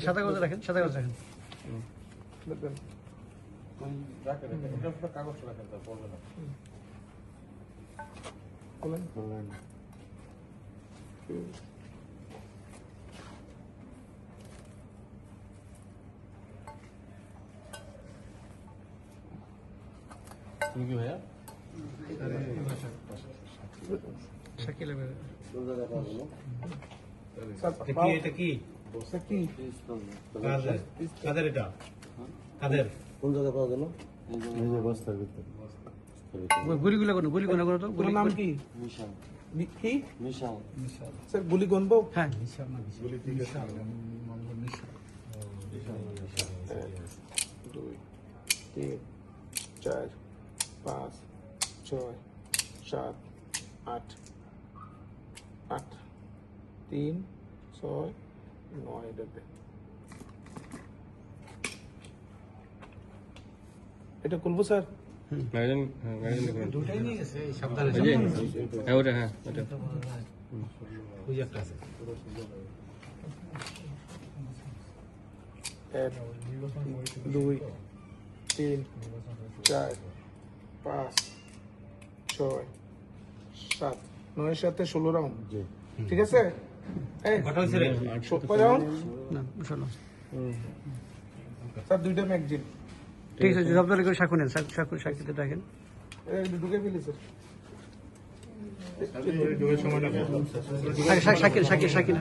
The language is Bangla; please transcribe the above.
সাদা কাগজ রাখেন, সাদা কাগজ রাখেন। কাগজ রাখেন, তা পড়বে না। তুমি কি ভাইয়া? শাকিল এটা কি? কাদের এটা? কাদের? কোন জায়গায় পাওয়া গেল? এই যে বস্তার ভিতরে। গুলিগুলো কোন? গুলি কোন করো তো? গুলি নাম কি? মিশাল। কি? মিশাল। মিশাল। স্যার গুলি গনবো? হ্যাঁ। মিশাল না, গুলি ঠিক আছে। মামলা মিশাল। মিশাল। 2 3 4 5 6 7 8 8 3 6 9 ডবে। এটা খুলবো স্যার? গাইডেন, হ্যাঁ গাইডেন দেখুন। দুটাই নিয়ে গেছে, সাবধানে। হ্যাঁ ওটা, হ্যাঁ ওটা। ওই একটা আছে। 1 2 3 4 5 6 7 9 এর সাথে 16 রাউন্ড। জি ঠিক আছে। এই কত হইছে রে? 16 রাউন্ড না 16। স্যার দুইটা ম্যাগজিন। ঠিক আছে, জবাবদারি করে সাক্ষী নেন, সাক্ষীতে দেখেন। ঢুকে ফেলি স্যার। সাক্ষী